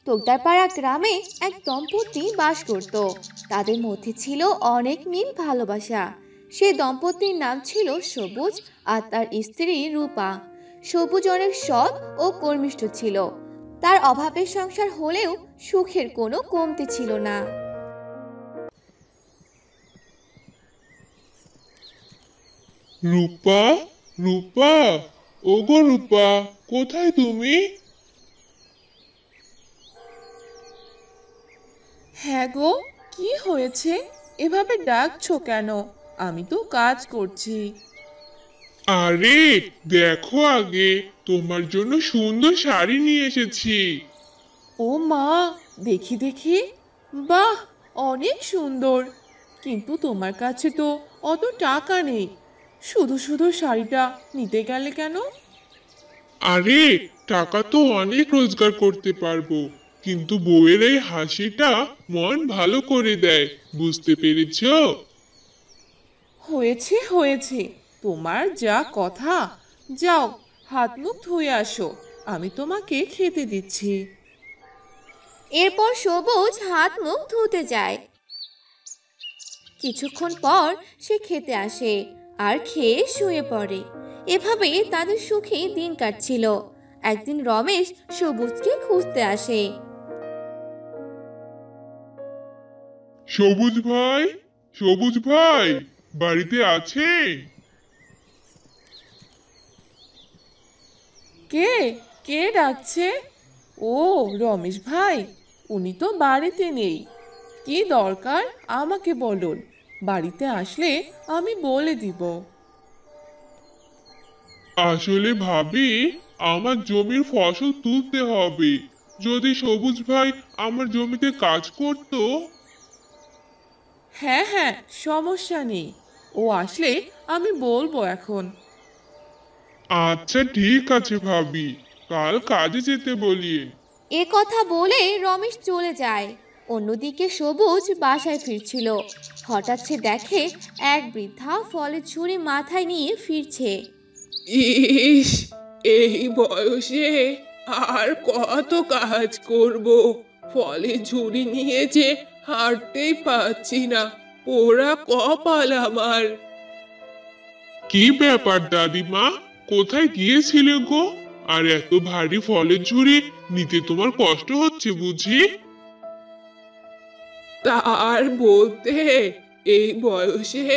তোগদারপাড়া গ্রামে এক দম্পতি বাস করত। তাদের মধ্যে ছিল অনেক মিল ভালোবাসা। সে দম্পতির নাম ছিল সবুজ আর তার স্ত্রী রূপা। সবুজ অনেক সৎ ও কর্মিষ্ঠ ছিল। তার অভাবের সংসার হলেও সুখের কোনো কমতি ছিল না। রূপা, রূপা, ওগো রূপা, কোথায় তুমি? হ্যাঁ গো, কি হয়েছে? এভাবে ডাকছো কেন? আমি তো কাজ করছি। আরে দেখো আগে, তোমার জন্য সুন্দর শাড়ি নিয়ে এসেছি। ও মা, দেখি দেখি। বাহ, অনেক সুন্দর। কিন্তু তোমার কাছে তো অত টাকা নেই। শুধু শুধু শাড়িটা নিতে গেলে কেন? আরে টাকা তো অনেক রোজগার করতে পারবো, কিন্তু বউয়ের এই হাসিটা মন ভালো করে দেয়, বুঝতে পেরেছো? হয়েছে হয়েছে, তোমার যা কথা। যাও, হাত মুখ ধুয়ে আসো, আমি তোমাকে খেতে দিচ্ছি। এরপর সবুজ হাত মুখ ধুতে যায়। কিছুক্ষণ পর সে খেতে আসে আর খেয়ে শুয়ে পড়ে। এভাবে তাদের সুখী দিন কাটছিল। একদিন রমেশ সবুজকে খুঁজতে আসে। সবুজ ভাই, সবুজ ভাই, বাড়িতে আছে? কে কে ডাকছে? ও, রমেশ ভাই, উনি তো বাড়িতে নেই। কি দরকার আমাকে বলুন, বাড়িতে আসলে আমি বলে দিব। আসলে ভাবি, আমার জমির ফসল তুলতে হবে। যদি সবুজ ভাই আমার জমিতে কাজ করতো। হ্যাঁ হ্যাঁ, সমস্যা নেই, ও আসলে আমি বলবো এখন। আচ্ছা ঠিক আছে ভাবি, কাল কাজে যেতে বলিয়ে। এ কথা বলে রমেশ চলে যায়। অন্যদিকে সবুজ বাসায় ফিরছিল। হঠাৎ সে দেখে এক বৃদ্ধা ফলের ঝুড়ি মাথায় নিয়ে ফিরছে। ইস, এই বয়সে আর কত কাজ করব? ফলে ঝুড়ি নিয়ে যে হাঁটতেই পারছি না। পোড়া কপাল আমার। কি ব্যাপার দাদিমা, কোথায় গিয়েছিলে গো? আর এত ভারী ফলের ঝুড়ি নিতে তোমার কষ্ট হচ্ছে বুঝি? তার বলতে, এই বয়সে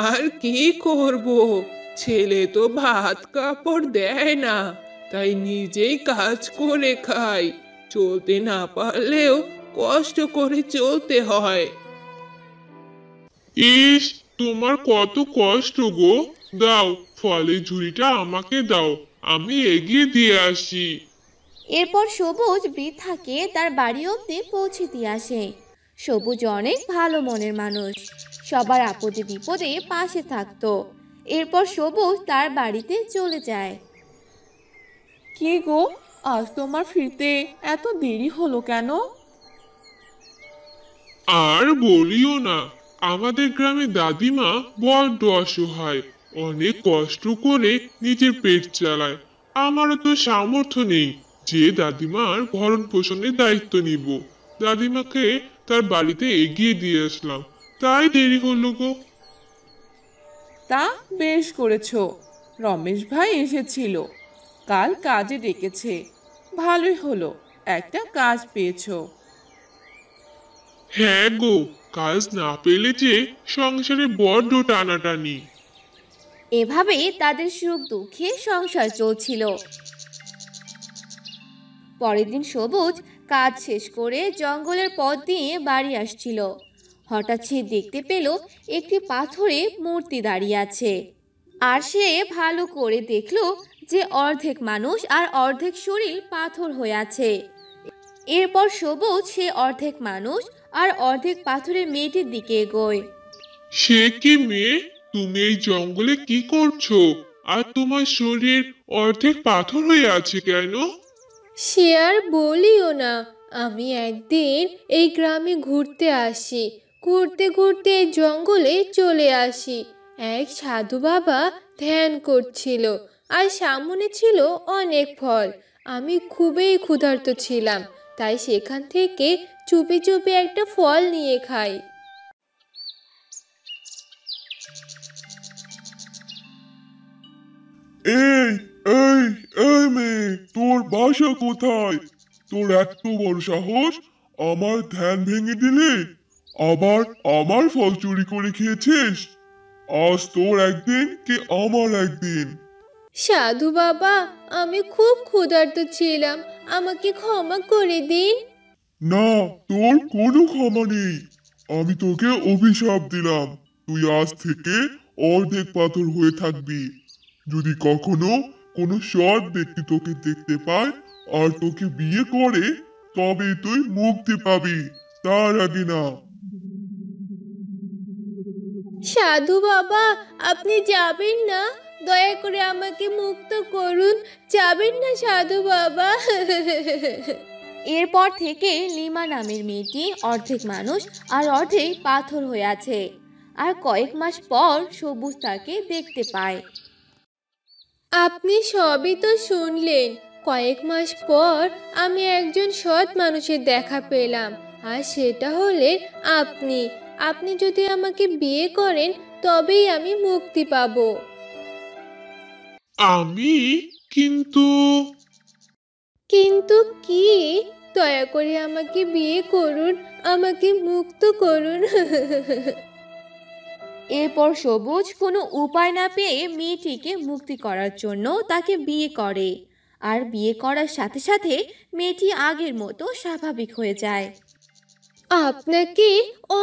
আর কি করব? ছেলে তো ভাত কাপড় দেয় না, তাই নিজেই কাজ করে খাই। চলতে না পারলেও কষ্ট করে চলতে হয়। ইস, তোমার কত কষ্ট গো। দাও, ফলের ঝুড়িটা আমাকে দাও, আমি এগিয়ে দিয়ে আসি। এরপর সবুজ বৃদ্ধাকে তার বাড়ি অবধি পৌঁছে দিয়ে আসে। সবুজ অনেক ভালো মনের মানুষ, সবার আপদে বিপদে পাশে থাকতো। এরপর সবুজ তার বাড়িতে চলে যায়। কি গো, আজ তোমার ফিরতে এত দেরি হলো কেন? আর বলিও না, আমাদের গ্রামে দাদিমা বড্ড অসহায়, অনেক কষ্ট করে নিজের পেট চালায়। আমারও তো সামর্থ্য নেই যে দাদিমার ভরণ পোষণের দায়িত্ব নিব। দাদিমাকে তার বাড়িতে এগিয়ে দিয়ে আসলাম, তাই দেরি হলো গো। তা বেশ করেছো, রমেশ ভাই এসেছিল, কাল কাজে ডেকেছে। ভালোই হলো, একটা কাজ পেয়েছো। হ্যাঁ গো, কাজ না পেলে যে সংসারে বড্ড টানাটানি। এভাবে তাদের সুখ দুঃখে সংসার চলছিল। পরের দিন সবুজ কাজ শেষ করে জঙ্গলের পথ দিয়ে বাড়ি আসছিল। হঠাৎ সে দেখতে পেল একটি পাথরে মূর্তি দাঁড়িয়ে আছে। আর সে ভালো করে দেখলো যে অর্ধেক মানুষ আর অর্ধেক শরীর পাথর হয়ে আছে। এরপর সবুজ সে অর্ধেক মানুষ আর অর্ধেক পাথরের মেয়েটির দিকে এগোয়। সে কি মেয়ে, তুমি এই জঙ্গলে কি করছো? আর তোমার শরীর অর্ধেক পাথর হয়ে আছে কেন? সে আর বলিও না, আমি একদিন এই গ্রামে ঘুরতে আসি। ঘুরতে ঘুরতে এই জঙ্গলে চলে আসি। এক সাধু বাবা ধ্যান করছিল, আর সামনে ছিল অনেক ফল। আমি খুবই ক্ষুধার্ত ছিলাম, তাই সেখান থেকে চুপি চুপি একটা ফল নিয়ে খাই। এই এই এই মেয়ে, তোর বাসা কোথায়? তোর এত বড় সাহস, আমার ধ্যান ভেঙে দিলে, আবার আমার ফল চুরি করে খেয়েছিস। আজ তোর একদিন কি আমার একদিন। সাধু বাবা, আমি খুব ক্ষুধার্ত ছিলাম, আমাকে ক্ষমা করে দিন। না, তোর কোনো ক্ষমা নেই। আমি তোকে অভিশাপ দিলাম, তুই আজ থেকে অর্ধেক পাথর হয়ে থাকবি। যদি কখনো কোনো সৎ ব্যক্তি তোকে দেখতে পায় আর তোকে বিয়ে করে, তবে তুই মুক্তি পাবি, তার আগে না। সাধু বাবা, আপনি যাবেন না? দয়া করে আমাকে মুক্ত করুন, যাবেন না সাধু বাবা? এরপর থেকে লিমা নামের মেয়েটি অর্ধেক মানুষ আর অর্ধেক পাথর হয়ে আছে। আর কয়েক মাস পর সবুজ তাকে দেখতে পায়। আপনি সবই তো শুনলেন। কয়েক মাস পর আমি একজন সৎ মানুষের দেখা পেলাম, আর সেটা হলেন আপনি। আপনি যদি আমাকে বিয়ে করেন তবেই আমি মুক্তি পাবো। আমি কিন্তু কিন্তু কি? দয়া করে আমাকে বিয়ে করুন, আমাকে মুক্ত করুন। এরপর সবুজ কোনো উপায় না পেয়ে মেয়েটিকে মুক্তি করার জন্য তাকে বিয়ে করে। আর বিয়ে করার সাথে সাথে মেয়েটি আগের মতো স্বাভাবিক হয়ে যায়। আপনাকে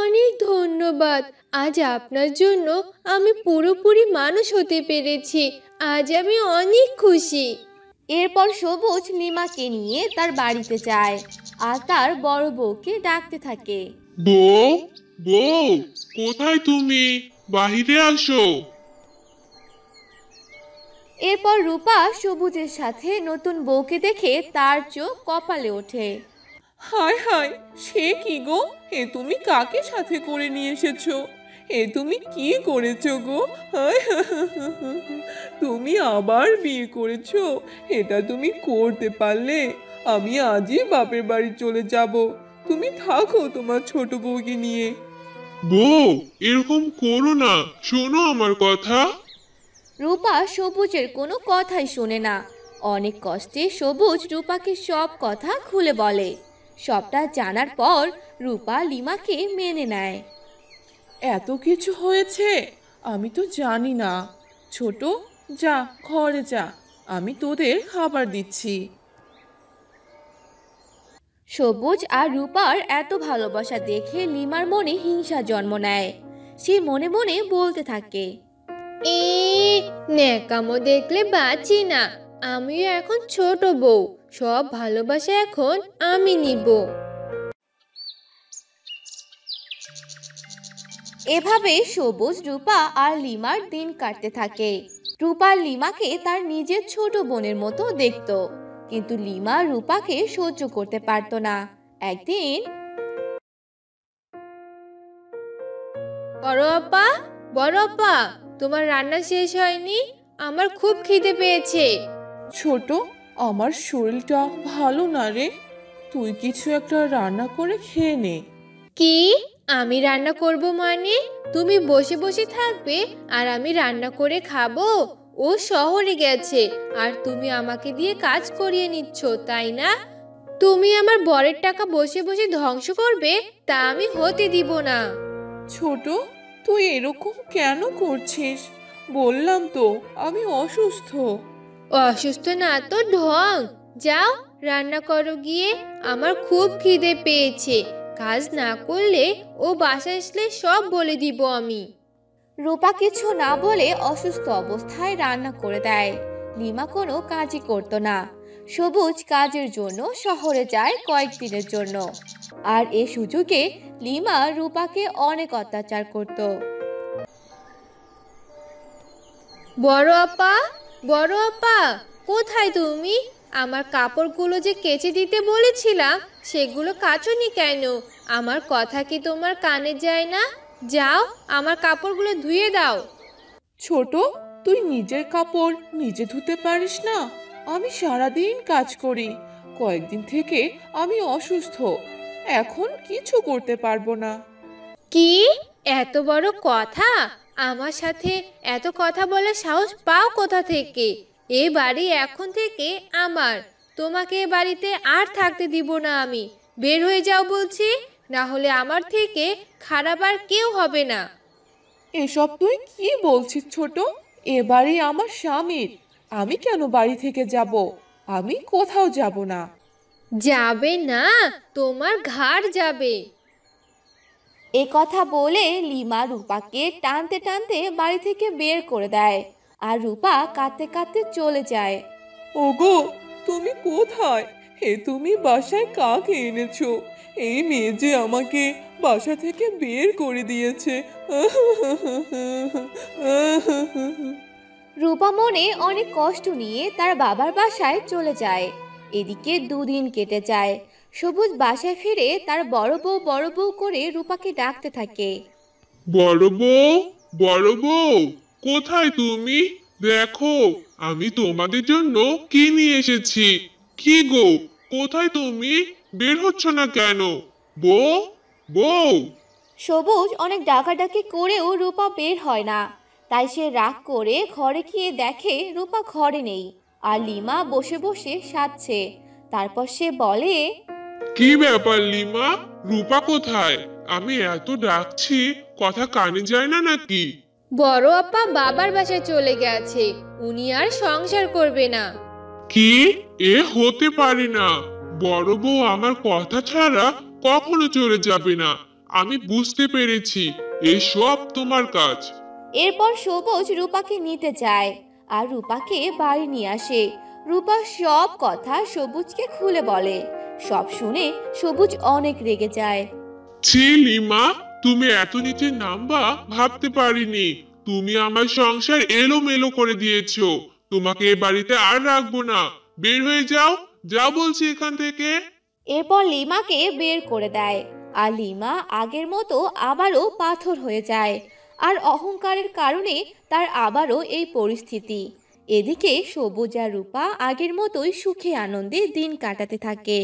অনেক ধন্যবাদ। আজ আপনার জন্য আমি পুরোপুরি মানুষ হতে পেরেছি। আজ আমি অনেক খুশি। এরপর সবুজ লিমাকে নিয়ে তার বাড়িতে যায় আর তার বড় বউকে ডাকতে থাকে। বউ, বউ, কোথায় তুমি? বাহিরে আসো। এরপর রূপা সবুজের সাথে নতুন বউকে দেখে তার চোখ কপালে ওঠে। হায় হায়, সে কি গো? এ তুমি কাকে সাথে করে নিয়ে এসেছো? এ তুমি কি করেছো গো? হায়, তুমি আবার বিয়ে করেছো? এটা তুমি করতে পারলে? আমি আজই বাপের বাড়ি চলে যাব। তুমি থাকো তোমার ছোট বউকে নিয়ে। বউ, এরকম করো না, শোনো আমার কথা। রূপা সবুজের কোনো কথাই শোনে না। অনেক কষ্টে সবুজ রূপাকে সব কথা খুলে বলে। সবটা জানার পর রূপা লিমাকে মেনে নেয়। এত কিছু হয়েছে, আমি তো জানি না। ছোট, যা ঘরে যা, আমি তোদের খাবার দিচ্ছি। সবুজ আর রূপার এত ভালোবাসা দেখে লিমার মনে হিংসা জন্ম নেয়। সে মনে মনে বলতে থাকে, এ ন্যাকামো দেখলে বাঁচি না। আমিও এখন ছোট বউ, সব ভালোবাসা এখন আমি নিব। এভাবে সবুজ রূপা আর লিমার দিন কাটতে থাকে। রূপা লিমাকে তার নিজের ছোট বোনের মতো দেখতো, কিন্তু লিমা রূপাকে সহ্য করতে পারতো না। একদিন, বড় আপা, বড় আপা, তোমার রান্না শেষ হয়নি? আমার খুব খিদে পেয়েছে। ছোট, আমার শরীরটা ভালো না রে, তুই কিছু একটা রান্না করে খেয়ে নে। কি? আমি রান্না করব মানে? তুমি বসে বসে থাকবে আর আমি রান্না করে খাবো? ও শহরে গেছে আর তুমি আমাকে দিয়ে কাজ করিয়ে নিচ্ছ, তাই না? তুমি আমার বরের টাকা বসে বসে ধ্বংস করবে, তা আমি হতে দিব না। ছোট, তুই এরকম কেন করছিস? বললাম তো আমি অসুস্থ। অসুস্থ না তো ঢং। যাও রান্না করো গিয়ে, আমার খুব খিদে পেয়েছে। কাজ না করলে ও বাসায় আসলে সব বলে দিব আমি। রূপা কিছু না বলে অসুস্থ অবস্থায় রান্না করে দেয়। লিমা কোনো কাজই করতো না। সবুজ কাজের জন্য শহরে যায় কয়েকদিনের জন্য। আর এ সুযোগে লিমা রূপাকে অনেক অত্যাচার করত। বড় আপা, বড় আপা, কোথায় তুমি? আমার কাপড়গুলো যে কেচে দিতে বলেছিলাম সেগুলো কাচোনি কেন? আমার কথা কি তোমার কানে যায় না? যাও আমার কাপড়গুলো ধুয়ে দাও। ছোট, তুই নিজের কাপড় নিজে ধুতে পারিস না? আমি সারাদিন কাজ করি, কয়েকদিন থেকে আমি অসুস্থ, এখন কিছু করতে পারবো না। কি এত বড় কথা? আমার সাথে এত কথা বলার সাহস পাও কোথা থেকে? এ বাড়ি এখন থেকে আমার। তোমাকে এ বাড়িতে আর থাকতে দিব না আমি। বের হয়ে যাও বলছি, না হলে আমার থেকে খারাপ আর কেউ হবে না। এসব তুই কি বলছিস ছোট? এ বাড়ি আমার স্বামীর, আমি কেন বাড়ি থেকে যাব? আমি কোথাও যাব না। যাবে না? তোমার ঘাড় যাবে। এ কথা বলে লিমা রূপাকে টানতে টানতে বাড়ি থেকে বের করে দেয় আর রূপা কাঁদতে কাঁদতে চলে যায়। ওগো, তুমি কোথায়? তুমি বাসায় কাকে এনেছো? এই মেয়ে যে আমাকে বাসা থেকে বের করে দিয়েছে। রূপা মনে অনেক কষ্ট নিয়ে তার বাবার বাসায় চলে যায়। এদিকে দুদিন কেটে যায়। সবুজ বাসায় ফিরে তার বড় বউ করে রূপাকে ডাকতে থাকে। বড় বউ, বড় বউ, কোথায় তুমি? দেখো, আমি তোমাদের জন্য কি নিয়ে এসেছি। কি গো, কোথায় তুমি? বের হচ্ছ না কেন? বউ, বউ। সবুজ অনেক ডাকাডাকি করেও রূপা বের হয় না। তাই সে রাগ করে ঘরে গিয়ে দেখে রূপা ঘরে নেই আর লিমা বসে বসে সাজছে। তারপর সে বলে, কি ব্যাপার লিমা, রূপা কোথায়? আমি এত ডাকছি, কথা কানে যায় না নাকি? বড় আপা বাবার বাসায় চলে গেছে, উনি আর সংসার করবে না। কি? এ হতে পারে না। বড় বউ আমার কথা ছাড়া কখনো চলে যাবে না। আমি বুঝতে পেরেছি, এসব তোমার কাজ। এরপর সবুজ রূপাকে নিতে যায় আর রূপাকে বাড়ি নিয়ে আসে। রূপা সব কথা সবুজকে খুলে বলে। সব শুনে সবুজ অনেক রেগে যায়। ছি লিমা, তুমি এত নিচে নামবা ভাবতে পারিনি। তুমি আমার সংসার এলোমেলো করে দিয়েছো। তোমাকে এ বাড়িতে আর রাখবো না। বের হয়ে যাও, যাও বলছি এখান থেকে। এরপর লিমাকে বের করে দেয় আর লিমা আগের মতো আবারও পাথর হয়ে যায়। আর অহংকারের কারণে তার আবারও এই পরিস্থিতি। এদিকে সবুজ আর রূপা আগের মতোই সুখে আনন্দে দিন কাটাতে থাকে।